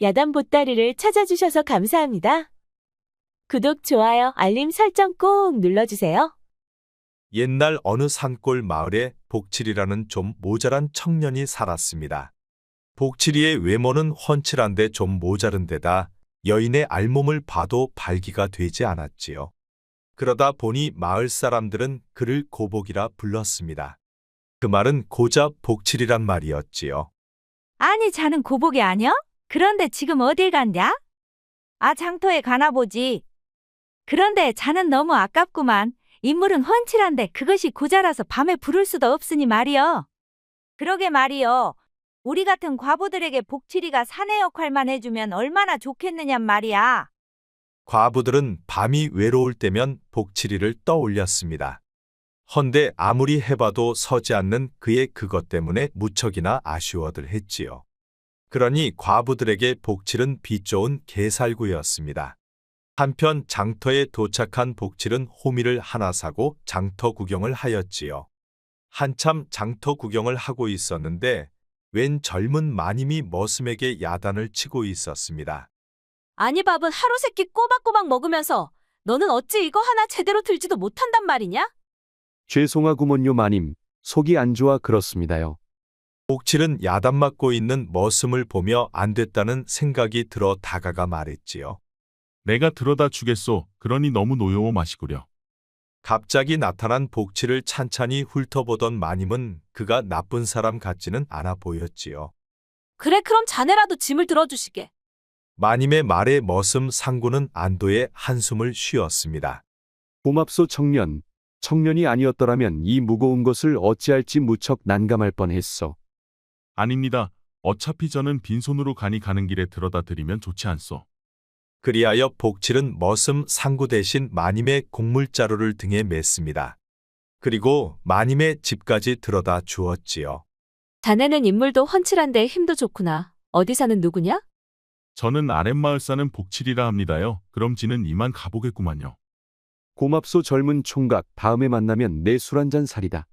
야단 보따리를 찾아주셔서 감사합니다. 구독, 좋아요, 알림 설정 꼭 눌러주세요. 옛날 어느 산골 마을에 복칠이라는 좀 모자란 청년이 살았습니다. 복칠이의 외모는 훤칠한데 좀 모자른 데다 여인의 알몸을 봐도 발기가 되지 않았지요. 그러다 보니 마을 사람들은 그를 고복이라 불렀습니다. 그 말은 고작 복칠이란 말이었지요. 아니, 자는 고복이 아니여? 그런데 지금 어딜 간냐? 아, 장터에 가나 보지. 그런데 자는 너무 아깝구만. 인물은 훤칠한데 그것이 고자라서 밤에 부를 수도 없으니 말이여. 그러게 말이여. 우리 같은 과부들에게 복칠이가 사내 역할만 해주면 얼마나 좋겠느냔 말이야. 과부들은 밤이 외로울 때면 복칠이를 떠올렸습니다. 헌데 아무리 해봐도 서지 않는 그의 그것 때문에 무척이나 아쉬워들 했지요. 그러니 과부들에게 복칠은 빛 좋은 개살구였습니다. 한편 장터에 도착한 복칠은 호미를 하나 사고 장터 구경을 하였지요. 한참 장터 구경을 하고 있었는데 웬 젊은 마님이 머슴에게 야단을 치고 있었습니다. 아니, 밥은 하루 세끼 꼬박꼬박 먹으면서 너는 어찌 이거 하나 제대로 들지도 못한단 말이냐? 죄송하구먼요 마님. 속이 안 좋아 그렇습니다요. 복칠은 야단 맞고 있는 머슴을 보며 안 됐다는 생각이 들어 다가가 말했지요. 내가 들어다 주겠소. 그러니 너무 노여워 마시구려. 갑자기 나타난 복칠을 찬찬히 훑어보던 마님은 그가 나쁜 사람 같지는 않아 보였지요. 그래, 그럼 자네라도 짐을 들어주시게. 마님의 말에 머슴 상구는 안도의 한숨을 쉬었습니다. 고맙소 청년. 청년이 아니었더라면 이 무거운 것을 어찌할지 무척 난감할 뻔했소. 아닙니다. 어차피 저는 빈손으로 가니 가는 길에 들어다 드리면 좋지 않소. 그리하여 복칠은 머슴 상구 대신 마님의 곡물자루를 등에 맸습니다. 그리고 마님의 집까지 들어다 주었지요. 자네는 인물도 훤칠한데 힘도 좋구나. 어디 사는 누구냐? 저는 아랫마을 사는 복칠이라 합니다요. 그럼 지는 이만 가보겠구만요. 고맙소 젊은 총각. 다음에 만나면 내 술 한잔 사리다.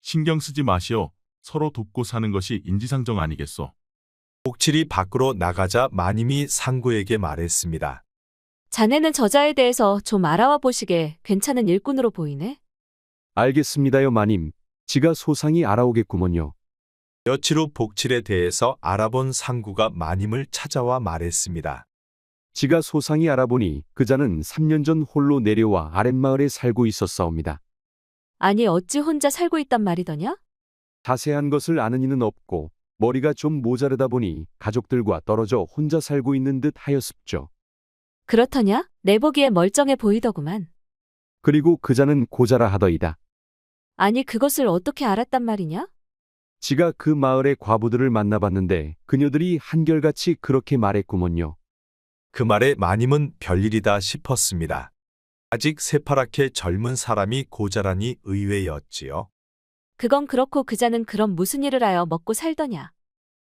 신경 쓰지 마시오. 서로 돕고 사는 것이 인지상정 아니겠소. 복칠이 밖으로 나가자 마님이 상구에게 말했습니다. 자네는 저자에 대해서 좀 알아와 보시게. 괜찮은 일꾼으로 보이네. 알겠습니다요 마님. 지가 소상히 알아오겠구먼요. 며칠 후 복칠에 대해서 알아본 상구가 마님을 찾아와 말했습니다. 지가 소상히 알아보니 그자는 3년 전 홀로 내려와 아랫마을에 살고 있었사옵니다. 아니, 어찌 혼자 살고 있단 말이더냐? 자세한 것을 아는 이는 없고 머리가 좀 모자르다 보니 가족들과 떨어져 혼자 살고 있는 듯 하였습죠. 그렇더냐? 내 보기에 멀쩡해 보이더구만. 그리고 그자는 고자라 하더이다. 아니, 그것을 어떻게 알았단 말이냐? 지가 그 마을의 과부들을 만나봤는데 그녀들이 한결같이 그렇게 말했구먼요. 그 말에 마님은 별일이다 싶었습니다. 아직 새파랗게 젊은 사람이 고자라니 의외였지요. 그건 그렇고 그자는 그럼 무슨 일을 하여 먹고 살더냐?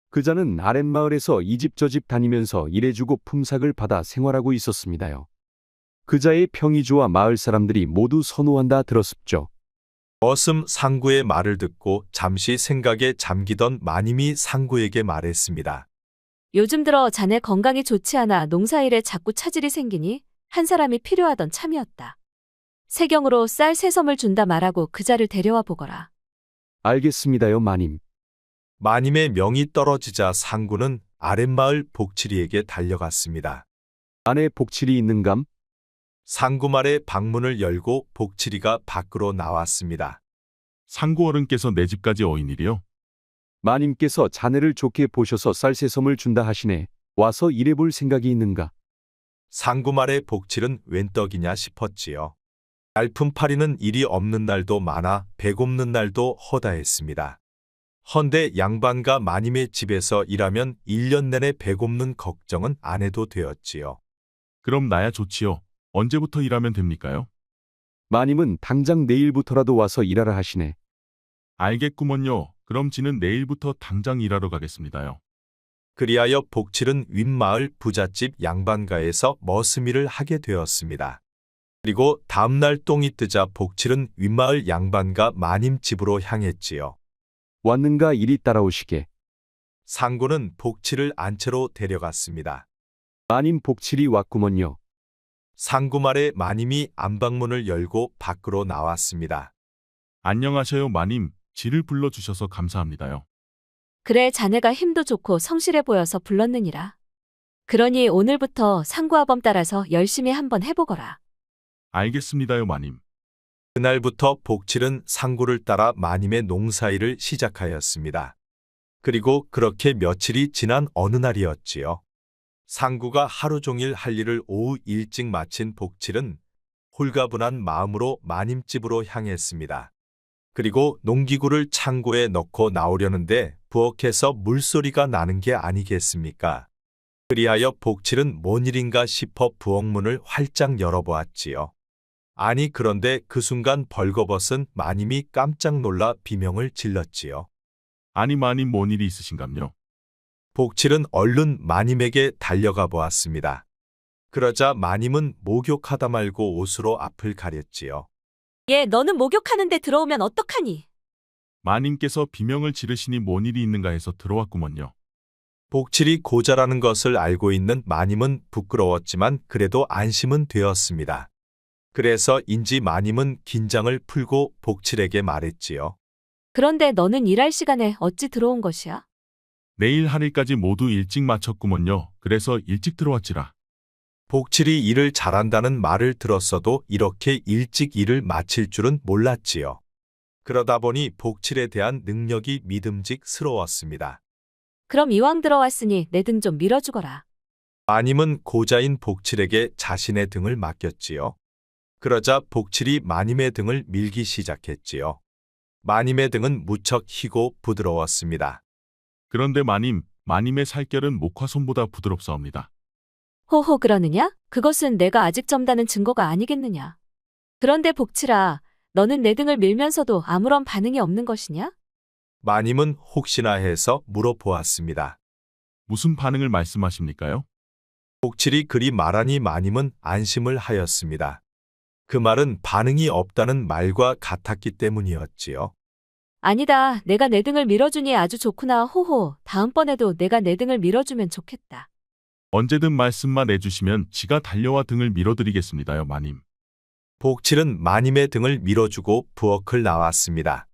그자는 아랫마을에서 이 집 저 집 다니면서 일해주고 품삯을 받아 생활하고 있었습니다요. 그자의 평이 좋아 마을 사람들이 모두 선호한다 들었습죠. 머슴 상구의 말을 듣고 잠시 생각에 잠기던 마님이 상구에게 말했습니다. 요즘 들어 자네 건강이 좋지 않아 농사일에 자꾸 차질이 생기니 한 사람이 필요하던 참이었다. 세경으로 쌀 3섬을 준다 말하고 그자를 데려와 보거라. 알겠습니다요 마님. 마님의 명이 떨어지자 상구는 아랫마을 복칠이에게 달려갔습니다. 안에 복칠이 있는감? 상구 말에 방문을 열고 복칠이가 밖으로 나왔습니다. 상구 어른께서 내 집까지 어인일이요. 마님께서 자네를 좋게 보셔서 쌀 3섬을 준다 하시네. 와서 일해볼 생각이 있는가? 상구 말에 복칠은 웬 떡이냐 싶었지요. 얇은 파리는 일이 없는 날도 많아 배고픈 날도 허다했습니다. 헌데 양반과 마님의 집에서 일하면 1년 내내 배고픈 걱정은 안 해도 되었지요. 그럼 나야 좋지요. 언제부터 일하면 됩니까요? 마님은 당장 내일부터라도 와서 일하라 하시네. 알겠구먼요. 그럼 지는 내일부터 당장 일하러 가겠습니다요. 그리하여 복칠은 윗마을 부잣집 양반가에서 머슴일을 하게 되었습니다. 그리고 다음날 똥이 뜨자 복칠은 윗마을 양반가 마님 집으로 향했지요. 왔는가 이리 따라오시게. 상구는 복치를 안채로 데려갔습니다. 마님 복칠이 왔구먼요. 상구 말에 마님이 안방문을 열고 밖으로 나왔습니다. 안녕하셔요, 마님. 지를 불러주셔서 감사합니다요. 그래 자네가 힘도 좋고 성실해 보여서 불렀느니라. 그러니 오늘부터 상구아범 따라서 열심히 한번 해보거라. 알겠습니다요, 마님. 그날부터 복칠은 상구를 따라 마님의 농사일을 시작하였습니다. 그리고 그렇게 며칠이 지난 어느 날이었지요. 상구가 하루 종일 할 일을 오후 일찍 마친 복칠은 홀가분한 마음으로 마님 집으로 향했습니다. 그리고 농기구를 창고에 넣고 나오려는데 부엌에서 물소리가 나는 게 아니겠습니까? 그리하여 복칠은 뭔 일인가 싶어 부엌문을 활짝 열어보았지요. 아니 그런데 그 순간 벌거벗은 마님이 깜짝 놀라 비명을 질렀지요. 아니, 마님 뭔 일이 있으신감요? 복칠은 얼른 마님에게 달려가 보았습니다. 그러자 마님은 목욕하다 말고 옷으로 앞을 가렸지요. 얘 너는 목욕하는데 들어오면 어떡하니? 마님께서 비명을 지르시니 뭔 일이 있는가 해서 들어왔구먼요. 복칠이 고자라는 것을 알고 있는 마님은 부끄러웠지만 그래도 안심은 되었습니다. 그래서인지 마님은 긴장을 풀고 복칠에게 말했지요. 그런데 너는 일할 시간에 어찌 들어온 것이야? 내일 할 일까지 모두 일찍 마쳤구먼요. 그래서 일찍 들어왔지라. 복칠이 일을 잘한다는 말을 들었어도 이렇게 일찍 일을 마칠 줄은 몰랐지요. 그러다 보니 복칠에 대한 능력이 믿음직스러웠습니다. 그럼 이왕 들어왔으니 내 등 좀 밀어주거라. 마님은 고자인 복칠에게 자신의 등을 맡겼지요. 그러자 복칠이 마님의 등을 밀기 시작했지요. 마님의 등은 무척 희고 부드러웠습니다. 그런데 마님의 살결은 목화솜보다 부드럽사옵니다. 호호 그러느냐? 그것은 내가 아직 점다는 증거가 아니겠느냐. 그런데 복칠아, 너는 내 등을 밀면서도 아무런 반응이 없는 것이냐? 마님은 혹시나 해서 물어보았습니다. 무슨 반응을 말씀하십니까요? 복칠이 그리 말하니 마님은 안심을 하였습니다. 그 말은 반응이 없다는 말과 같았기 때문이었지요. 아니다. 내가 내 등을 밀어주니 아주 좋구나. 호호. 다음번에도 내가 내 등을 밀어주면 좋겠다. 언제든 말씀만 해주시면 지가 달려와 등을 밀어드리겠습니다요, 마님. 복칠은 마님의 등을 밀어주고 부엌을 나왔습니다.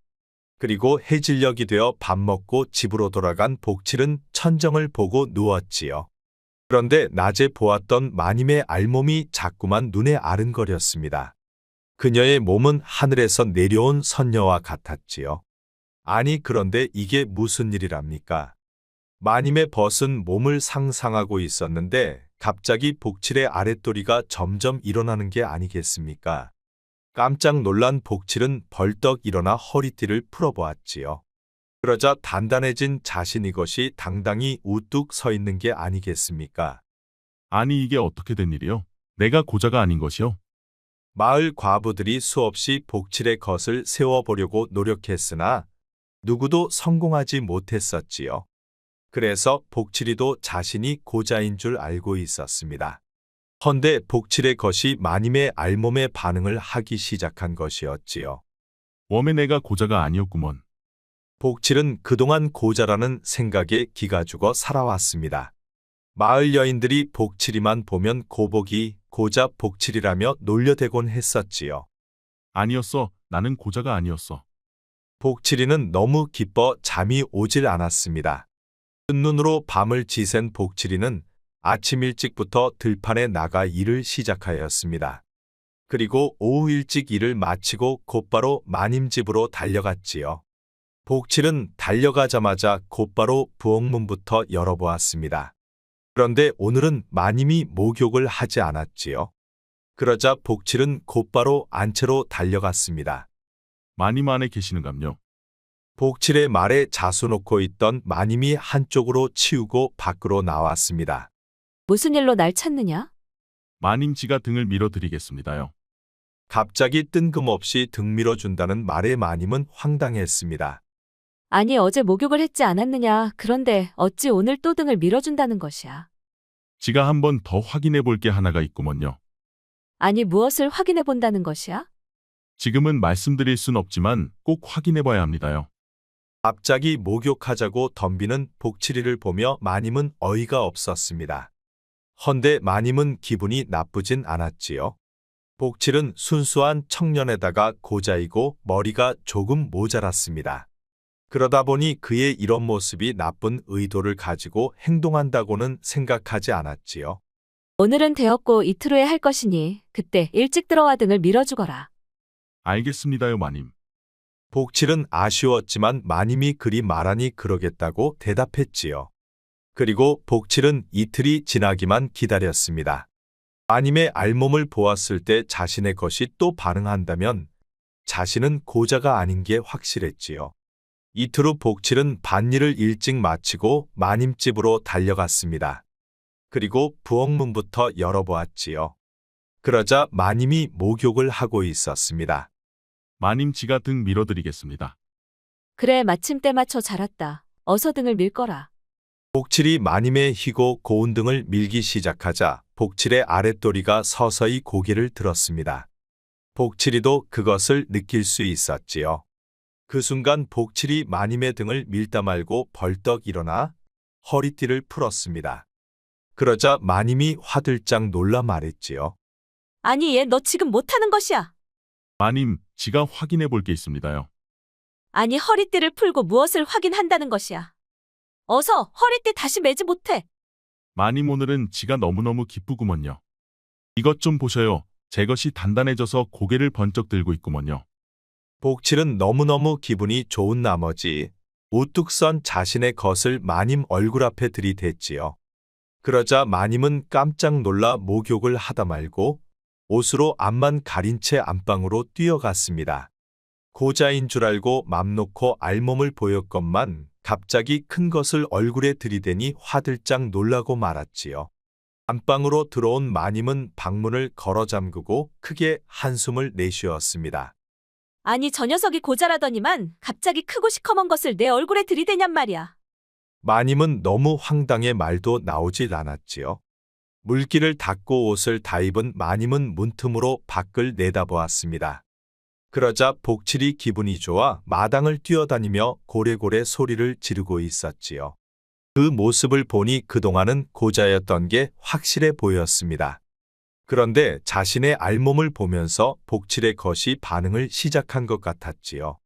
그리고 해질녘이 되어 밥 먹고 집으로 돌아간 복칠은 천정을 보고 누웠지요. 그런데 낮에 보았던 마님의 알몸이 자꾸만 눈에 아른거렸습니다. 그녀의 몸은 하늘에서 내려온 선녀와 같았지요. 아니 그런데 이게 무슨 일이랍니까? 마님의 벗은 몸을 상상하고 있었는데 갑자기 복칠의 아랫도리가 점점 일어나는 게 아니겠습니까? 깜짝 놀란 복칠은 벌떡 일어나 허리띠를 풀어보았지요. 그러자 단단해진 자신 이것이 당당히 우뚝 서 있는 게 아니겠습니까? 아니 이게 어떻게 된 일이요? 내가 고자가 아닌 것이요? 마을 과부들이 수없이 복칠의 것을 세워보려고 노력했으나 누구도 성공하지 못했었지요. 그래서 복칠이도 자신이 고자인 줄 알고 있었습니다. 헌데 복칠의 것이 마님의 알몸에 반응을 하기 시작한 것이었지요. 웜에 내가 고자가 아니었구먼. 복칠은 그동안 고자라는 생각에 기가 죽어 살아왔습니다. 마을 여인들이 복칠이만 보면 고복이 고자 복칠이라며 놀려대곤 했었지요. 아니었어. 나는 고자가 아니었어. 복칠이는 너무 기뻐 잠이 오질 않았습니다. 뜬눈으로 밤을 지샌 복칠이는 아침 일찍부터 들판에 나가 일을 시작하였습니다. 그리고 오후 일찍 일을 마치고 곧바로 마님 집으로 달려갔지요. 복칠은 달려가자마자 곧바로 부엌문부터 열어보았습니다. 그런데 오늘은 마님이 목욕을 하지 않았지요. 그러자 복칠은 곧바로 안채로 달려갔습니다. 마님 안에 계시는감요? 복칠의 말에 자수 놓고 있던 마님이 한쪽으로 치우고 밖으로 나왔습니다. 무슨 일로 날 찾느냐? 마님 지가 등을 밀어드리겠습니다요. 갑자기 뜬금없이 등 밀어준다는 말에 마님은 황당했습니다. 아니 어제 목욕을 했지 않았느냐. 그런데 어찌 오늘 또 등을 밀어준다는 것이야. 지가 한번 더 확인해 볼 게 하나가 있구먼요. 아니 무엇을 확인해 본다는 것이야? 지금은 말씀드릴 순 없지만 꼭 확인해 봐야 합니다요. 갑자기 목욕하자고 덤비는 복칠이를 보며 마님은 어이가 없었습니다. 헌데 마님은 기분이 나쁘진 않았지요. 복칠은 순수한 청년에다가 고자이고 머리가 조금 모자랐습니다. 그러다 보니 그의 이런 모습이 나쁜 의도를 가지고 행동한다고는 생각하지 않았지요. 오늘은 되었고 이틀 후에 할 것이니 그때 일찍 들어와 등을 밀어주거라. 알겠습니다요, 마님. 복칠은 아쉬웠지만 마님이 그리 말하니 그러겠다고 대답했지요. 그리고 복칠은 이틀이 지나기만 기다렸습니다. 마님의 알몸을 보았을 때 자신의 것이 또 반응한다면 자신은 고자가 아닌 게 확실했지요. 이틀 후 복칠은 밭일을 일찍 마치고 마님 집으로 달려갔습니다. 그리고 부엌문부터 열어보았지요. 그러자 마님이 목욕을 하고 있었습니다. 마님 지가 등 밀어드리겠습니다. 그래 마침 때 맞춰 잘 왔다. 어서 등을 밀거라. 복칠이 마님의 희고 고운 등을 밀기 시작하자 복칠의 아랫도리가 서서히 고개를 들었습니다. 복칠이도 그것을 느낄 수 있었지요. 그 순간 복칠이 마님의 등을 밀다 말고 벌떡 일어나 허리띠를 풀었습니다. 그러자 마님이 화들짝 놀라 말했지요. 아니 얘 너 지금 못하는 것이야. 마님, 지가 확인해 볼 게 있습니다요. 아니 허리띠를 풀고 무엇을 확인한다는 것이야. 어서 허리띠 다시 매지 못해. 마님 오늘은 지가 너무너무 기쁘구먼요. 이것 좀 보셔요. 제 것이 단단해져서 고개를 번쩍 들고 있구먼요. 복칠은 너무너무 기분이 좋은 나머지 우뚝 선 자신의 것을 마님 얼굴 앞에 들이댔지요. 그러자 마님은 깜짝 놀라 목욕을 하다 말고 옷으로 앞만 가린 채 안방으로 뛰어갔습니다. 고자인 줄 알고 맘 놓고 알몸을 보였건만 갑자기 큰 것을 얼굴에 들이대니 화들짝 놀라고 말았지요. 안방으로 들어온 마님은 방문을 걸어 잠그고 크게 한숨을 내쉬었습니다. 아니 저 녀석이 고자라더니만 갑자기 크고 시커먼 것을 내 얼굴에 들이대냔 말이야. 마님은 너무 황당해 말도 나오질 않았지요. 물기를 닦고 옷을 다 입은 마님은 문틈으로 밖을 내다보았습니다. 그러자 복칠이 기분이 좋아 마당을 뛰어다니며 고래고래 소리를 지르고 있었지요. 그 모습을 보니 그동안은 고자였던 게 확실해 보였습니다. 그런데 자신의 알몸을 보면서 복칠의 것이 반응을 시작한 것 같았지요.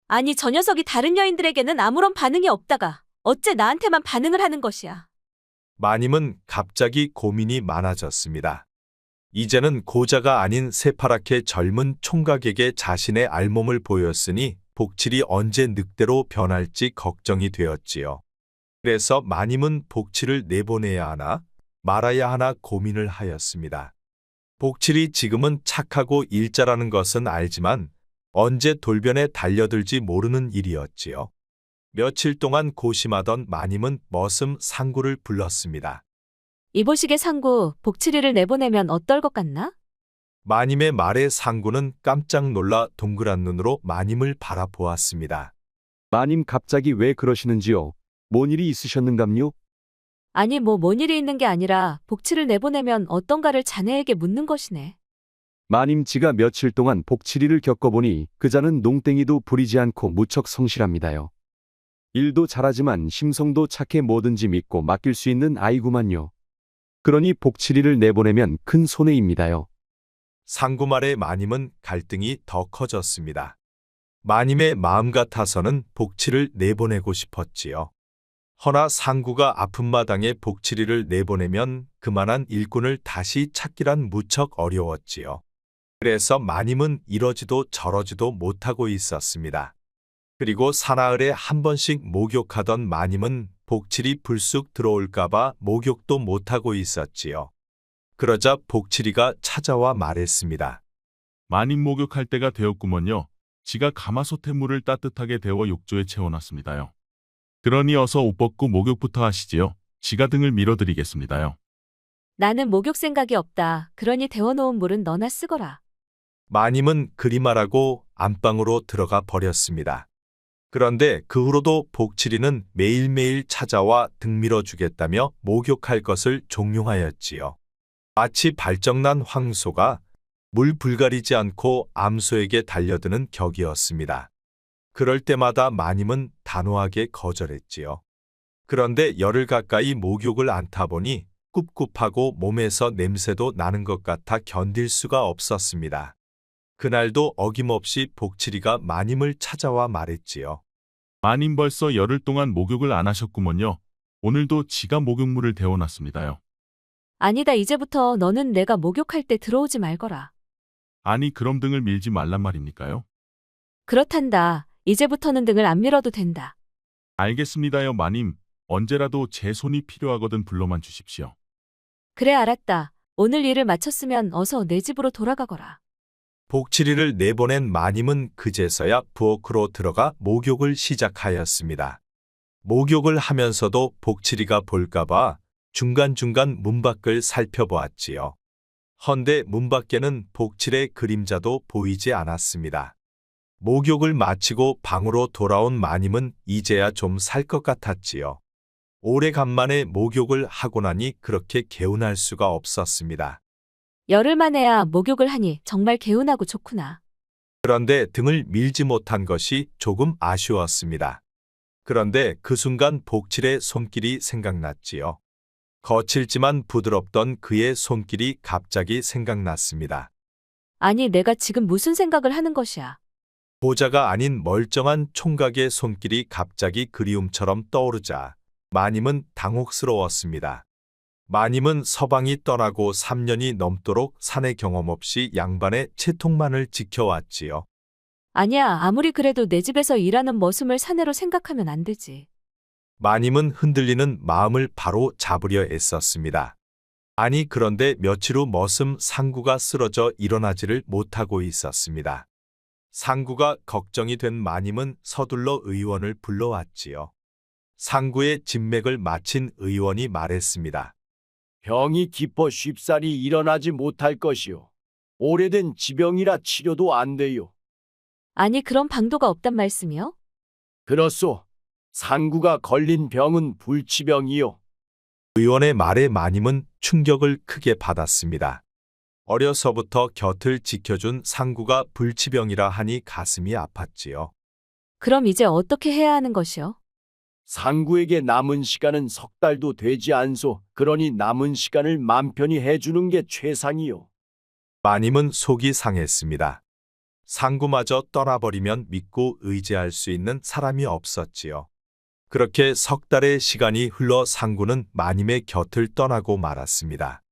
아니 저 녀석이 다른 여인들에게는 아무런 반응이 없다가 어째 나한테만 반응을 하는 것이야. 마님은 갑자기 고민이 많아졌습니다. 이제는 고자가 아닌 새파랗게 젊은 총각에게 자신의 알몸을 보였으니 복칠이 언제 늑대로 변할지 걱정이 되었지요. 그래서 마님은 복칠을 내보내야 하나 말아야 하나 고민을 하였습니다. 복칠이 지금은 착하고 일자라는 것은 알지만 언제 돌변에 달려들지 모르는 일이었지요. 며칠 동안 고심하던 마님은 머슴 상구를 불렀습니다. 이보시게 상구, 복칠이를 내보내면 어떨 것 같나? 마님의 말에 상구는 깜짝 놀라 동그란 눈으로 마님을 바라보았습니다. 마님 갑자기 왜 그러시는지요? 뭔 일이 있으셨는감요? 아니 뭔 일이 있는 게 아니라 복칠을 내보내면 어떤가를 자네에게 묻는 것이네. 마님 지가 며칠 동안 복칠이를 겪어보니 그자는 농땡이도 부리지 않고 무척 성실합니다요. 일도 잘하지만 심성도 착해 뭐든지 믿고 맡길 수 있는 아이구만요. 그러니 복칠이를 내보내면 큰 손해입니다요. 상구 말에 마님은 갈등이 더 커졌습니다. 마님의 마음 같아서는 복칠을 내보내고 싶었지요. 허나 상구가 아픈 마당에 복칠이를 내보내면 그만한 일꾼을 다시 찾기란 무척 어려웠지요. 그래서 마님은 이러지도 저러지도 못하고 있었습니다. 그리고 사나흘에 한 번씩 목욕하던 마님은 복칠이 불쑥 들어올까봐 목욕도 못하고 있었지요. 그러자 복칠이가 찾아와 말했습니다. 마님 목욕할 때가 되었구먼요. 지가 가마솥에 물을 따뜻하게 데워 욕조에 채워놨습니다요. 그러니 어서 옷 벗고 목욕부터 하시지요. 지가 등을 밀어드리겠습니다요. 나는 목욕 생각이 없다. 그러니 데워놓은 물은 너나 쓰거라. 마님은 그리 말하고 안방으로 들어가 버렸습니다. 그런데 그 후로도 복칠이는 매일매일 찾아와 등 밀어주겠다며 목욕할 것을 종용하였지요. 마치 발정난 황소가 물 불가리지 않고 암소에게 달려드는 격이었습니다. 그럴 때마다 마님은 단호하게 거절했지요. 그런데 열흘 가까이 목욕을 안 타보니 꿉꿉하고 몸에서 냄새도 나는 것 같아 견딜 수가 없었습니다. 그날도 어김없이 복칠이가 마님을 찾아와 말했지요. 마님 벌써 열흘 동안 목욕을 안 하셨구먼요. 오늘도 지가 목욕물을 데워놨습니다요. 아니다, 이제부터 너는 내가 목욕할 때 들어오지 말거라. 아니 그럼 등을 밀지 말란 말입니까요? 그렇단다. 이제부터는 등을 안 밀어도 된다. 알겠습니다요 마님. 언제라도 제 손이 필요하거든 불러만 주십시오. 그래, 알았다. 오늘 일을 마쳤으면 어서 내 집으로 돌아가거라. 복칠이를 내보낸 마님은 그제서야 부엌으로 들어가 목욕을 시작하였습니다. 목욕을 하면서도 복칠이가 볼까봐 중간중간 문 밖을 살펴보았지요. 헌데 문 밖에는 복칠의 그림자도 보이지 않았습니다. 목욕을 마치고 방으로 돌아온 마님은 이제야 좀 살 것 같았지요. 오래간만에 목욕을 하고 나니 그렇게 개운할 수가 없었습니다. 열흘 만에야 목욕을 하니 정말 개운하고 좋구나. 그런데 등을 밀지 못한 것이 조금 아쉬웠습니다. 그런데 그 순간 복칠의 손길이 생각났지요. 거칠지만 부드럽던 그의 손길이 갑자기 생각났습니다. 아니, 내가 지금 무슨 생각을 하는 것이야. 보자가 아닌 멀쩡한 총각의 손길이 갑자기 그리움처럼 떠오르자 마님은 당혹스러웠습니다. 마님은 서방이 떠나고 3년이 넘도록 사내 경험 없이 양반의 채통만을 지켜왔지요. 아니야, 아무리 그래도 내 집에서 일하는 머슴을 사내로 생각하면 안 되지. 마님은 흔들리는 마음을 바로 잡으려 애썼습니다. 아니 그런데 며칠 후 머슴 상구가 쓰러져 일어나지를 못하고 있었습니다. 상구가 걱정이 된 마님은 서둘러 의원을 불러왔지요. 상구의 진맥을 마친 의원이 말했습니다. 병이 깊어 쉽사리 일어나지 못할 것이요. 오래된 지병이라 치료도 안 돼요. 아니, 그런 방도가 없단 말씀이요? 그렇소. 상구가 걸린 병은 불치병이요. 의원의 말에 마님은 충격을 크게 받았습니다. 어려서부터 곁을 지켜준 상구가 불치병이라 하니 가슴이 아팠지요. 그럼 이제 어떻게 해야 하는 것이요? 상구에게 남은 시간은 3달도 되지 않소. 그러니 남은 시간을 맘 편히 해주는 게 최상이요. 마님은 속이 상했습니다. 상구마저 떠나버리면 믿고 의지할 수 있는 사람이 없었지요. 그렇게 3달의 시간이 흘러 상구는 마님의 곁을 떠나고 말았습니다.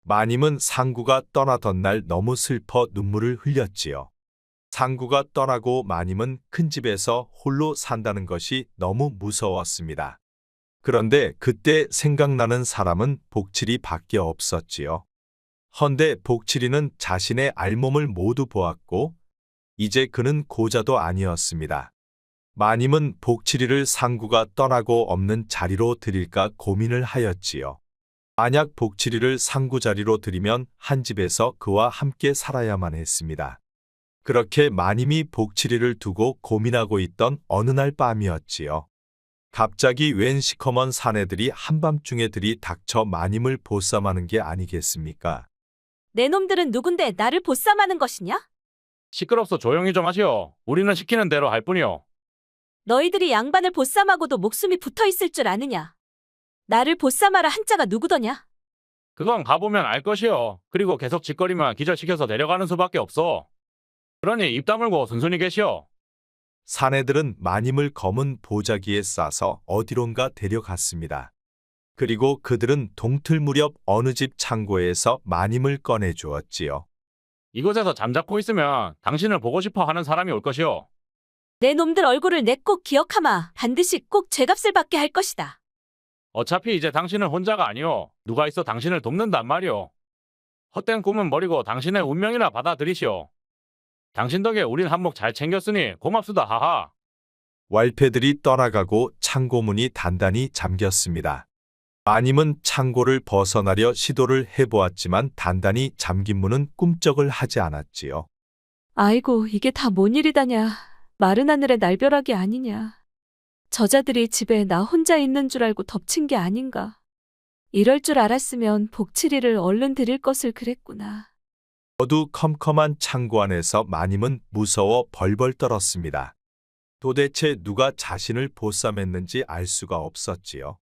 마님은 상구가 떠나던 날 너무 슬퍼 눈물을 흘렸지요. 상구가 떠나고 마님은 큰 집에서 홀로 산다는 것이 너무 무서웠습니다. 그런데 그때 생각나는 사람은 복칠이 밖에 없었지요. 헌데 복칠이는 자신의 알몸을 모두 보았고 이제 그는 고자도 아니었습니다. 마님은 복칠이를 상구가 떠나고 없는 자리로 들일까 고민을 하였지요. 만약 복칠이를 상구 자리로 들이면 한 집에서 그와 함께 살아야만 했습니다. 그렇게 마님이 복칠이를 두고 고민하고 있던 어느 날 밤이었지요. 갑자기 웬 시커먼 사내들이 한밤중에 들이닥쳐 마님을 보쌈하는 게 아니겠습니까? 내 놈들은 누군데 나를 보쌈하는 것이냐? 시끄럽소 조용히 좀 하시오. 우리는 시키는 대로 할 뿐이요. 너희들이 양반을 보쌈하고도 목숨이 붙어 있을 줄 아느냐? 나를 보쌈하라 한자가 누구더냐? 그건 가보면 알 것이요. 그리고 계속 짓거리면 기절시켜서 내려가는 수밖에 없어. 그러니 입 다물고 순순히 계시오. 사내들은 마님을 검은 보자기에 싸서 어디론가 데려갔습니다. 그리고 그들은 동틀 무렵 어느 집 창고에서 마님을 꺼내 주었지요. 이곳에서 잠자코 있으면 당신을 보고 싶어 하는 사람이 올 것이오. 내 놈들 얼굴을 내 꼭 기억하마. 반드시 꼭 죄값을 받게 할 것이다. 어차피 이제 당신은 혼자가 아니오. 누가 있어 당신을 돕는단 말이오. 헛된 꿈은 버리고 당신의 운명이나 받아들이시오. 당신 덕에 우린 한몫 잘 챙겼으니 고맙수다 하하. 왈패들이 떠나가고 창고문이 단단히 잠겼습니다. 마님은 창고를 벗어나려 시도를 해보았지만 단단히 잠긴 문은 꿈쩍을 하지 않았지요. 아이고, 이게 다 뭔 일이다냐. 마른 하늘의 날벼락이 아니냐. 저자들이 집에 나 혼자 있는 줄 알고 덮친 게 아닌가. 이럴 줄 알았으면 복칠이를 얼른 드릴 것을 그랬구나. 어두컴컴한 창고 안에서 마님은 무서워 벌벌 떨었습니다. 도대체 누가 자신을 보쌈했는지 알 수가 없었지요.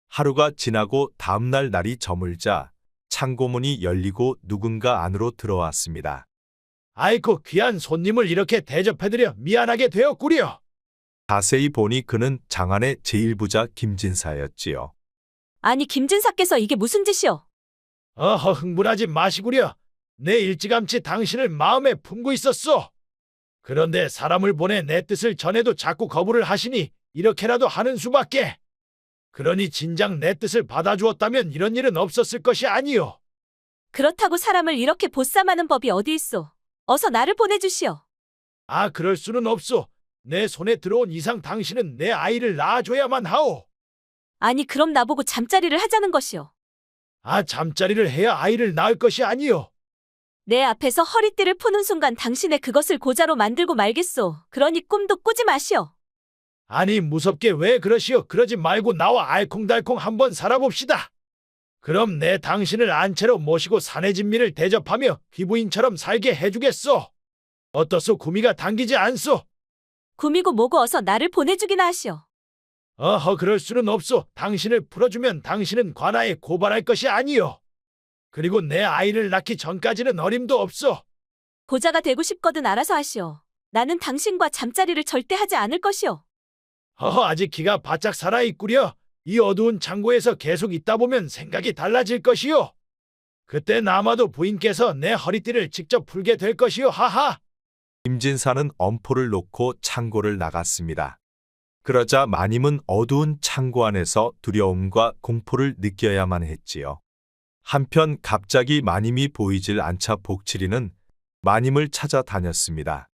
하루가 지나고 다음날 날이 저물자 창고문이 열리고 누군가 안으로 들어왔습니다. 아이고 귀한 손님을 이렇게 대접해드려 미안하게 되었구려. 자세히 보니 그는 장안의 제일부자 김진사였지요. 아니 김진사께서 이게 무슨 짓이요? 어허 흥분하지 마시구려. 내 일찌감치 당신을 마음에 품고 있었소. 그런데 사람을 보내 내 뜻을 전해도 자꾸 거부를 하시니 이렇게라도 하는 수밖에. 그러니 진작 내 뜻을 받아주었다면 이런 일은 없었을 것이 아니요. 그렇다고 사람을 이렇게 보쌈하는 법이 어디 있어? 어서 나를 보내주시오. 아 그럴 수는 없소. 내 손에 들어온 이상 당신은 내 아이를 낳아줘야만 하오. 아니 그럼 나보고 잠자리를 하자는 것이오. 아 잠자리를 해야 아이를 낳을 것이 아니요. 내 앞에서 허리띠를 푸는 순간 당신의 그것을 고자로 만들고 말겠소. 그러니 꿈도 꾸지 마시오. 아니 무섭게 왜 그러시오. 그러지 말고 나와 알콩달콩 한번 살아봅시다. 그럼 내 당신을 안채로 모시고 사내진미를 대접하며 귀부인처럼 살게 해주겠소. 어떻소 구미가 당기지 않소. 구미고 뭐고 어서 나를 보내주기나 하시오. 어허 그럴 수는 없소. 당신을 풀어주면 당신은 관아에 고발할 것이 아니요. 그리고 내 아이를 낳기 전까지는 어림도 없소. 고자가 되고 싶거든 알아서 하시오. 나는 당신과 잠자리를 절대 하지 않을 것이오. 허허 아직 기가 바짝 살아있구려. 이 어두운 창고에서 계속 있다 보면 생각이 달라질 것이요. 그땐 아마도 부인께서 내 허리띠를 직접 풀게 될 것이요. 하하. 김진사는 엄포를 놓고 창고를 나갔습니다. 그러자 마님은 어두운 창고 안에서 두려움과 공포를 느껴야만 했지요. 한편 갑자기 마님이 보이질 않자 복칠이는 마님을 찾아다녔습니다.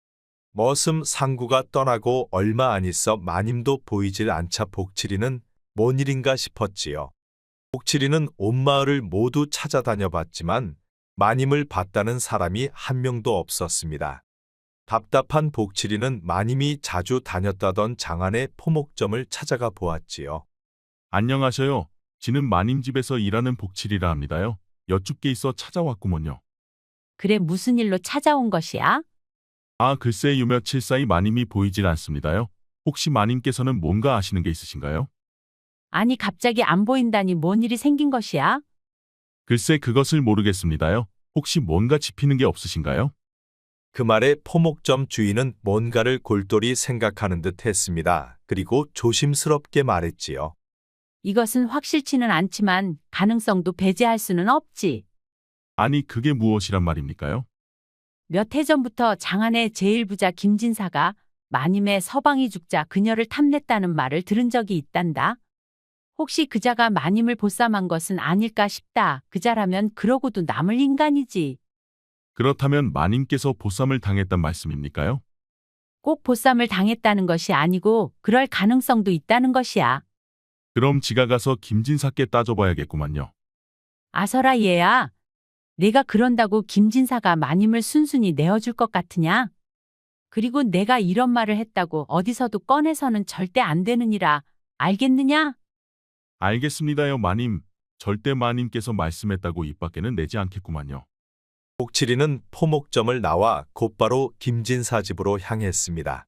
머슴 상구가 떠나고 얼마 안 있어 마님도 보이질 않자 복칠이는 뭔 일인가 싶었지요. 복칠이는 온 마을을 모두 찾아다녀 봤지만 마님을 봤다는 사람이 한 명도 없었습니다. 답답한 복칠이는 마님이 자주 다녔다던 장안의 포목점을 찾아가 보았지요. 안녕하셔요. 지는 마님 집에서 일하는 복칠이라 합니다요. 여쭙게 있어 찾아왔구먼요. 그래 무슨 일로 찾아온 것이야? 아 글쎄 요 며칠 사이 마님이 보이질 않습니다요. 혹시 마님께서는 뭔가 아시는 게 있으신가요? 아니 갑자기 안 보인다니 뭔 일이 생긴 것이야? 글쎄 그것을 모르겠습니다요. 혹시 뭔가 짚히는 게 없으신가요? 그 말에 포목점 주인은 뭔가를 골똘히 생각하는 듯 했습니다. 그리고 조심스럽게 말했지요. 이것은 확실치는 않지만 가능성도 배제할 수는 없지. 아니 그게 무엇이란 말입니까요? 몇 해 전부터 장안의 제일부자 김진사가 마님의 서방이 죽자 그녀를 탐냈다는 말을 들은 적이 있단다. 혹시 그자가 마님을 보쌈한 것은 아닐까 싶다. 그자라면 그러고도 남을 인간이지. 그렇다면 마님께서 보쌈을 당했단 말씀입니까요? 꼭 보쌈을 당했다는 것이 아니고 그럴 가능성도 있다는 것이야. 그럼 지가 가서 김진사께 따져봐야겠구만요. 아서라 얘야. 내가 그런다고 김진사가 마님을 순순히 내어줄 것 같으냐? 그리고 내가 이런 말을 했다고 어디서도 꺼내서는 절대 안 되느니라. 알겠느냐? 알겠습니다요 마님. 절대 마님께서 말씀했다고 입 밖에는 내지 않겠구만요. 복칠이는 포목점을 나와 곧바로 김진사 집으로 향했습니다.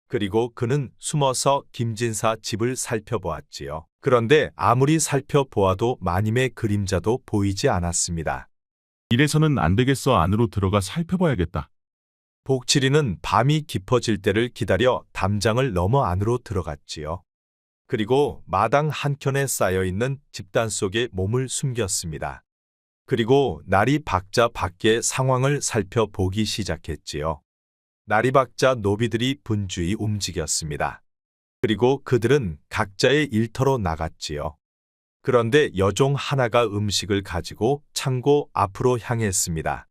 그리고 그는 숨어서 김진사 집을 살펴보았지요. 그런데 아무리 살펴보아도 마님의 그림자도 보이지 않았습니다. 이래서는 안 되겠어. 안으로 들어가 살펴봐야겠다. 복칠이는 밤이 깊어질 때를 기다려 담장을 넘어 안으로 들어갔지요. 그리고 마당 한켠에 쌓여있는 집단 속에 몸을 숨겼습니다. 그리고 날이 밝자 밖의 상황을 살펴보기 시작했지요. 날이 밝자 노비들이 분주히 움직였습니다. 그리고 그들은 각자의 일터로 나갔지요. 그런데 여종 하나가 음식을 가지고 창고 앞으로 향했습니다.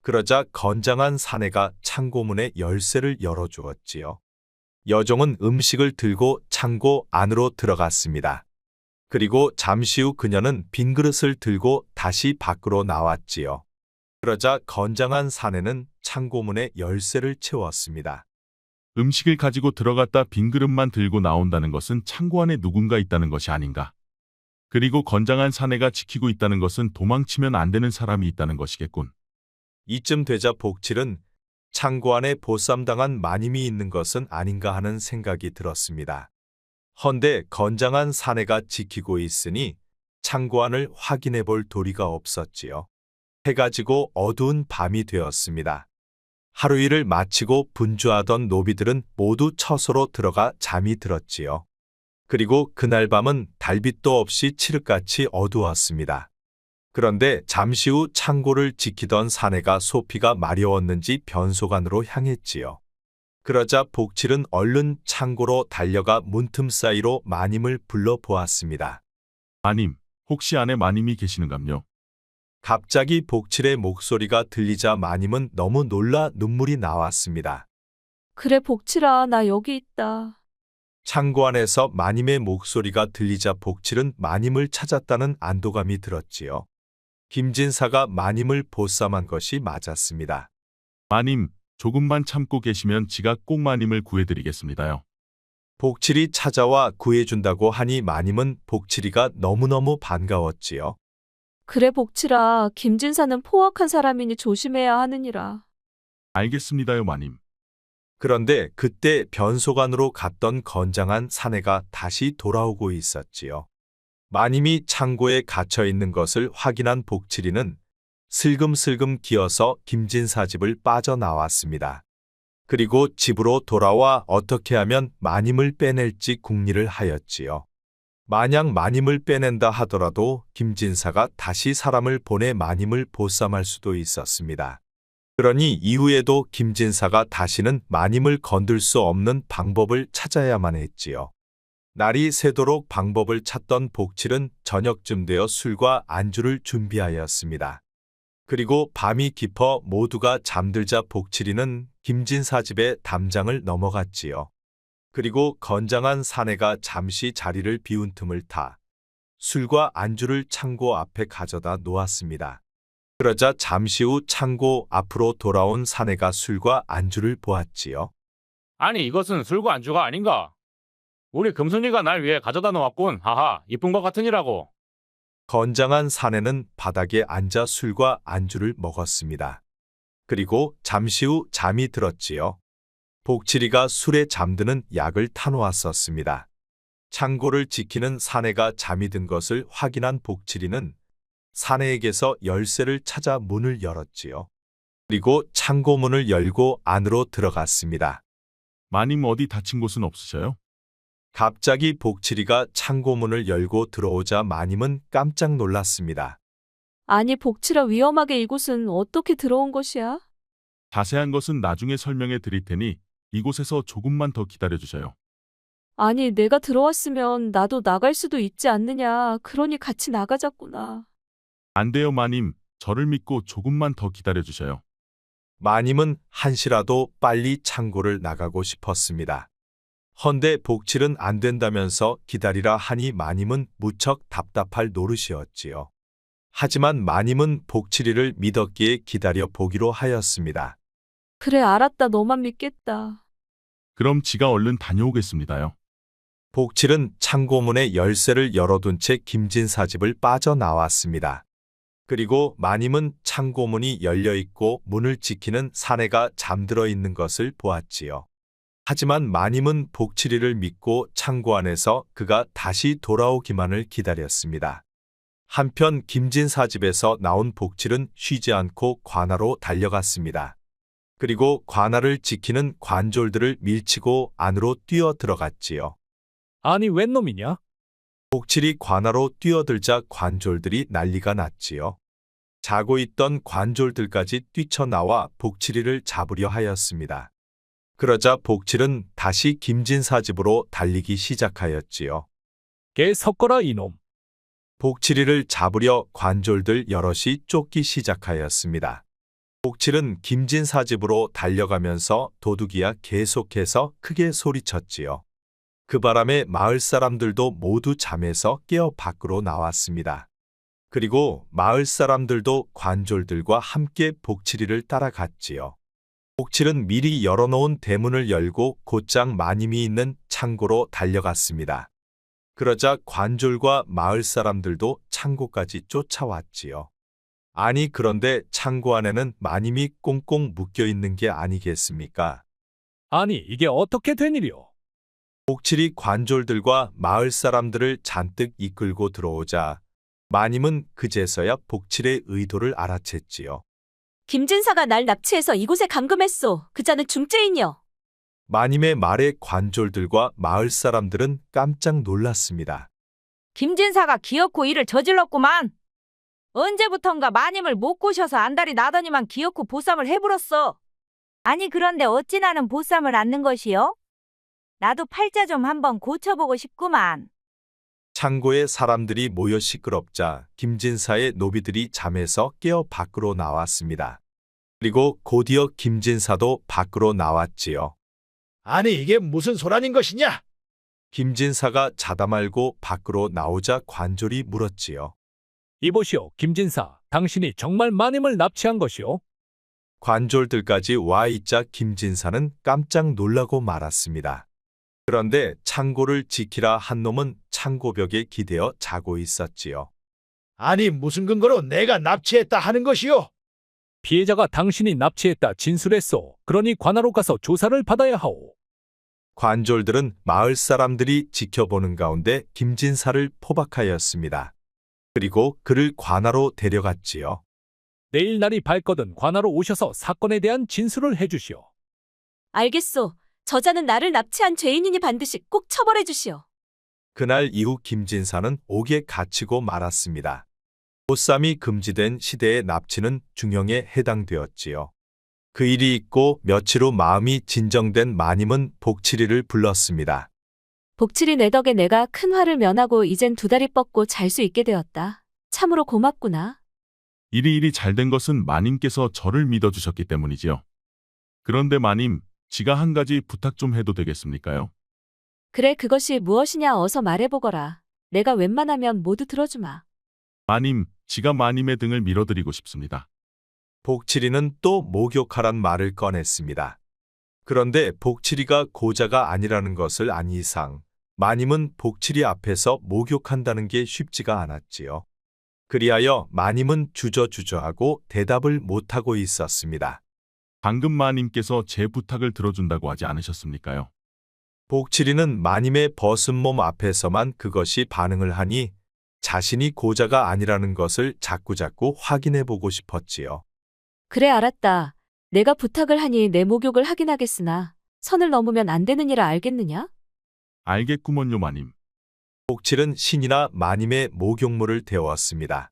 그러자 건장한 사내가 창고문의 열쇠를 열어주었지요. 여종은 음식을 들고 창고 안으로 들어갔습니다. 그리고 잠시 후 그녀는 빈 그릇을 들고 다시 밖으로 나왔지요. 그러자 건장한 사내는 창고문에 열쇠를 채웠습니다. 음식을 가지고 들어갔다 빈 그릇만 들고 나온다는 것은 창고 안에 누군가 있다는 것이 아닌가. 그리고 건장한 사내가 지키고 있다는 것은 도망치면 안 되는 사람이 있다는 것이겠군. 이쯤 되자 복칠은 창고 안에 보쌈당한 마님이 있는 것은 아닌가 하는 생각이 들었습니다. 헌데 건장한 사내가 지키고 있으니 창고 안을 확인해 볼 도리가 없었지요. 해가 지고 어두운 밤이 되었습니다. 하루 일을 마치고 분주하던 노비들은 모두 처소로 들어가 잠이 들었지요. 그리고 그날 밤은 달빛도 없이 칠흑같이 어두웠습니다. 그런데 잠시 후 창고를 지키던 사내가 소피가 마려웠는지 변소관으로 향했지요. 그러자 복칠은 얼른 창고로 달려가 문틈 사이로 마님을 불러보았습니다. 마님, 혹시 안에 마님이 계시는감요? 갑자기 복칠의 목소리가 들리자 마님은 너무 놀라 눈물이 나왔습니다. 그래, 복칠아, 나 여기 있다. 창고 안에서 마님의 목소리가 들리자 복칠은 마님을 찾았다는 안도감이 들었지요. 김진사가 마님을 보쌈한 것이 맞았습니다. 마님, 조금만 참고 계시면 지가 꼭 마님을 구해드리겠습니다요. 복칠이 찾아와 구해준다고 하니 마님은 복칠이가 너무너무 반가웠지요. 그래, 복칠아, 김진사는 포악한 사람이니 조심해야 하느니라. 알겠습니다요, 마님. 그런데 그때 변소관으로 갔던 건장한 사내가 다시 돌아오고 있었지요. 마님이 창고에 갇혀 있는 것을 확인한 복칠이는 슬금슬금 기어서 김진사 집을 빠져나왔습니다. 그리고 집으로 돌아와 어떻게 하면 마님을 빼낼지 궁리를 하였지요. 만약 마님을 빼낸다 하더라도 김진사가 다시 사람을 보내 마님을 보쌈할 수도 있었습니다. 그러니 이후에도 김진사가 다시는 마님을 건들 수 없는 방법을 찾아야만 했지요. 날이 새도록 방법을 찾던 복칠은 저녁쯤 되어 술과 안주를 준비하였습니다. 그리고 밤이 깊어 모두가 잠들자 복칠이는 김진사 집에 담장을 넘어갔지요. 그리고 건장한 사내가 잠시 자리를 비운 틈을 타 술과 안주를 창고 앞에 가져다 놓았습니다. 그러자 잠시 후 창고 앞으로 돌아온 사내가 술과 안주를 보았지요. 아니, 이것은 술과 안주가 아닌가? 우리 금순이가 날 위해 가져다 놓았군. 하하, 이쁜 것 같으니라고. 건장한 사내는 바닥에 앉아 술과 안주를 먹었습니다. 그리고 잠시 후 잠이 들었지요. 복칠이가 술에 잠드는 약을 타놓았었습니다. 창고를 지키는 사내가 잠이 든 것을 확인한 복칠이는 사내에게서 열쇠를 찾아 문을 열었지요. 그리고 창고 문을 열고 안으로 들어갔습니다. 마님 어디 다친 곳은 없으셔요? 갑자기 복칠이가 창고 문을 열고 들어오자 마님은 깜짝 놀랐습니다. 아니, 복칠아, 위험하게 이곳은 어떻게 들어온 것이야? 자세한 것은 나중에 설명해 드릴 테니 이곳에서 조금만 더 기다려 주셔요. 아니, 내가 들어왔으면 나도 나갈 수도 있지 않느냐. 그러니 같이 나가자꾸나. 안 돼요, 마님. 저를 믿고 조금만 더 기다려 주셔요. 마님은 한시라도 빨리 창고를 나가고 싶었습니다. 헌데 복칠은 안 된다면서 기다리라 하니 마님은 무척 답답할 노릇이었지요. 하지만 마님은 복칠이를 믿었기에 기다려 보기로 하였습니다. 그래, 알았다. 너만 믿겠다. 그럼 지가 얼른 다녀오겠습니다요. 복칠은 창고문에 열쇠를 열어둔 채 김진사 집을 빠져나왔습니다. 그리고 마님은 창고문이 열려있고 문을 지키는 사내가 잠들어 있는 것을 보았지요. 하지만 마님은 복칠이를 믿고 창고 안에서 그가 다시 돌아오기만을 기다렸습니다. 한편 김진사 집에서 나온 복칠은 쉬지 않고 관아로 달려갔습니다. 그리고 관아를 지키는 관졸들을 밀치고 안으로 뛰어 들어갔지요. 아니, 웬 놈이냐? 복칠이 관아로 뛰어들자 관졸들이 난리가 났지요. 자고 있던 관졸들까지 뛰쳐나와 복칠이를 잡으려 하였습니다. 그러자 복칠은 다시 김진사 집으로 달리기 시작하였지요. 개 섞어라 이놈. 복칠이를 잡으려 관졸들 여럿이 쫓기 시작하였습니다. 복칠은 김진사 집으로 달려가면서 도둑이야 계속해서 크게 소리쳤지요. 그 바람에 마을 사람들도 모두 잠에서 깨어 밖으로 나왔습니다. 그리고 마을 사람들도 관졸들과 함께 복칠이를 따라갔지요. 복칠은 미리 열어놓은 대문을 열고 곧장 마님이 있는 창고로 달려갔습니다. 그러자 관졸과 마을 사람들도 창고까지 쫓아왔지요. 아니 그런데 창고 안에는 마님이 꽁꽁 묶여 있는 게 아니겠습니까? 아니, 이게 어떻게 된 일이오? 복칠이 관졸들과 마을 사람들을 잔뜩 이끌고 들어오자 마님은 그제서야 복칠의 의도를 알아챘지요. 김진사가 날 납치해서 이곳에 감금했소. 그자는 중죄인이여. 마님의 말에 관졸들과 마을 사람들은 깜짝 놀랐습니다. 김진사가 기어코 이를 저질렀구만. 언제부턴가 마님을 못 꼬셔서 안달이 나더니만 기어코 보쌈을 해불었어. 아니 그런데 어찌 나는 보쌈을 않는 것이요? 나도 팔자 좀 한번 고쳐보고 싶구만. 창고에 사람들이 모여 시끄럽자 김진사의 노비들이 잠에서 깨어 밖으로 나왔습니다. 그리고 곧이어 김진사도 밖으로 나왔지요. 아니 이게 무슨 소란인 것이냐? 김진사가 자다 말고 밖으로 나오자 관졸이 물었지요. 이보시오, 김진사. 당신이 정말 마님을 납치한 것이오? 관졸들까지 와 있자 김진사는 깜짝 놀라고 말았습니다. 그런데 창고를 지키라 한 놈은 창고벽에 기대어 자고 있었지요. 아니 무슨 근거로 내가 납치했다 하는 것이요? 피해자가 당신이 납치했다 진술했소. 그러니 관하로 가서 조사를 받아야 하오. 관졸들은 마을 사람들이 지켜보는 가운데 김진사를 포박하였습니다. 그리고 그를 관하로 데려갔지요. 내일 날이 밝거든 관하로 오셔서 사건에 대한 진술을 해주시오. 알겠소. 저자는 나를 납치한 죄인이니 반드시 꼭 처벌해 주시오. 그날 이후 김진사는 옥에 갇히고 말았습니다. 보쌈이 금지된 시대의 납치는 중형에 해당되었지요. 그 일이 있고 며칠 후 마음이 진정된 마님은 복칠이를 불렀습니다. 복칠이 내 덕에 내가 큰 화를 면하고 이젠 두 다리 뻗고 잘 수 있게 되었다. 참으로 고맙구나. 일이 잘 된 것은 마님께서 저를 믿어주셨기 때문이지요. 그런데 마님, 지가 한 가지 부탁 좀 해도 되겠습니까요? 그래 그것이 무엇이냐 어서 말해보거라. 내가 웬만하면 모두 들어주마. 마님, 지가 마님의 등을 밀어드리고 싶습니다. 복칠이는 또 목욕하란 말을 꺼냈습니다. 그런데 복칠이가 고자가 아니라는 것을 안 이상 마님은 복칠이 앞에서 목욕한다는 게 쉽지가 않았지요. 그리하여 마님은 주저주저하고 대답을 못하고 있었습니다. 방금 마님께서 제 부탁을 들어준다고 하지 않으셨습니까요? 복칠이는 마님의 벗은 몸 앞에서만 그것이 반응을 하니 자신이 고자가 아니라는 것을 자꾸자꾸 확인해보고 싶었지요. 그래 알았다. 내가 부탁을 하니 내 목욕을 하긴 하겠으나 선을 넘으면 안 되는 이라 알겠느냐? 알겠구먼요, 마님. 복칠은 신이나 마님의 목욕물을 데웠습니다.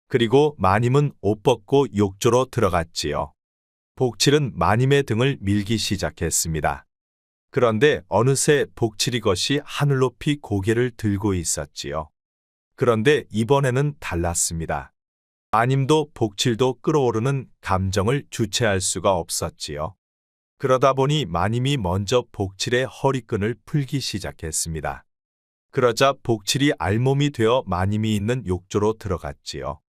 그리고 마님은 옷 벗고 욕조로 들어갔지요. 복칠은 마님의 등을 밀기 시작했습니다. 그런데 어느새 복칠이 것이 하늘 높이 고개를 들고 있었지요. 그런데 이번에는 달랐습니다. 마님도 복칠도 끓어오르는 감정을 주체할 수가 없었지요. 그러다 보니 마님이 먼저 복칠의 허리끈을 풀기 시작했습니다. 그러자 복칠이 알몸이 되어 마님이 있는 욕조로 들어갔지요.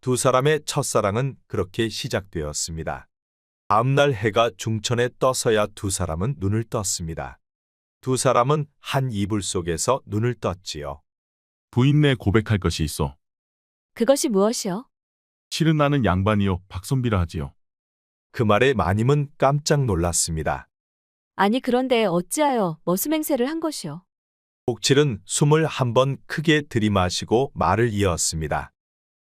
두 사람의 첫사랑은 그렇게 시작되었습니다. 다음날 해가 중천에 떠서야 두 사람은 눈을 떴습니다. 두 사람은 한 이불 속에서 눈을 떴지요. 부인네 고백할 것이 있어. 그것이 무엇이요? 실은 나는 양반이요, 박선비라 하지요. 그 말에 마님은 깜짝 놀랐습니다. 아니 그런데 어찌하여 머슴행세를 한 것이요? 복칠은 숨을 한번 크게 들이마시고 말을 이었습니다.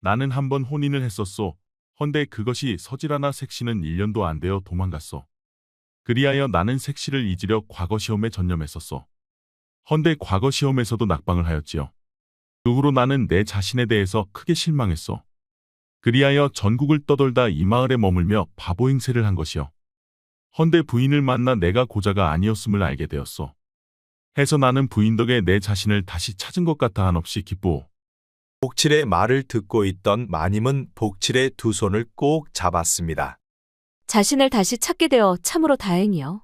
나는 한번 혼인을 했었소. 헌데 그것이 서질하나 색시는 1년도 안 되어 도망갔소. 그리하여 나는 색시를 잊으려 과거 시험에 전념했었소. 헌데 과거 시험에서도 낙방을 하였지요. 그 후로 나는 내 자신에 대해서 크게 실망했소. 그리하여 전국을 떠돌다 이 마을에 머물며 바보 행세를 한 것이요. 헌데 부인을 만나 내가 고자가 아니었음을 알게 되었소. 해서 나는 부인 덕에 내 자신을 다시 찾은 것 같아 한없이 기쁘오. 복칠의 말을 듣고 있던 마님은 복칠의 두 손을 꼭 잡았습니다. 자신을 다시 찾게 되어 참으로 다행이요.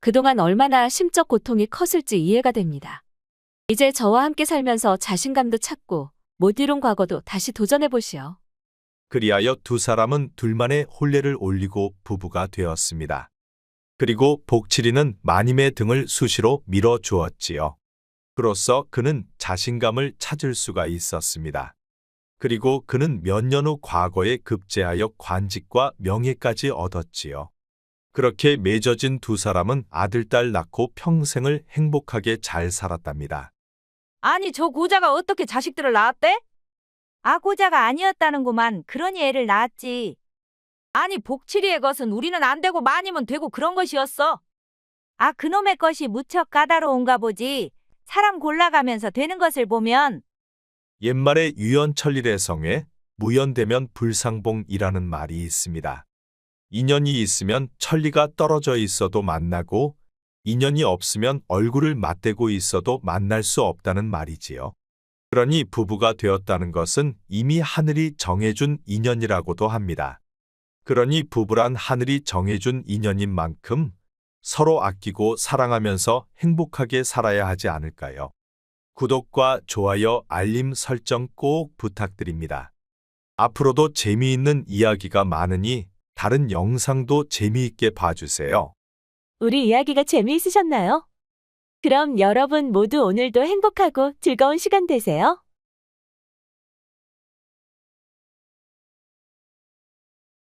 그동안 얼마나 심적 고통이 컸을지 이해가 됩니다. 이제 저와 함께 살면서 자신감도 찾고 못 이룬 과거도 다시 도전해보시오. 그리하여 두 사람은 둘만의 혼례를 올리고 부부가 되었습니다. 그리고 복칠이는 마님의 등을 수시로 밀어주었지요. 그로써 그는 자신감을 찾을 수가 있었습니다. 그리고 그는 몇 년 후 과거에 급제하여 관직과 명예까지 얻었지요. 그렇게 맺어진 두 사람은 아들, 딸 낳고 평생을 행복하게 잘 살았답니다. 아니, 저 고자가 어떻게 자식들을 낳았대? 아, 고자가 아니었다는구만. 그러니 애를 낳았지. 아니, 복칠이의 것은 우리는 안 되고 마님은 되고 그런 것이었어. 아, 그놈의 것이 무척 까다로운가 보지. 사람 골라가면서 되는 것을 보면. 옛말에 유연천리의 성에 무연되면 불상봉이라는 말이 있습니다. 인연이 있으면 천리가 떨어져 있어도 만나고 인연이 없으면 얼굴을 맞대고 있어도 만날 수 없다는 말이지요. 그러니 부부가 되었다는 것은 이미 하늘이 정해준 인연이라고도 합니다. 그러니 부부란 하늘이 정해준 인연인 만큼 서로 아끼고 사랑하면서 행복하게 살아야 하지 않을까요? 구독과 좋아요, 알림 설정 꼭 부탁드립니다. 앞으로도 재미있는 이야기가 많으니 다른 영상도 재미있게 봐주세요. 우리 이야기가 재미있으셨나요? 그럼 여러분 모두 오늘도 행복하고 즐거운 시간 되세요.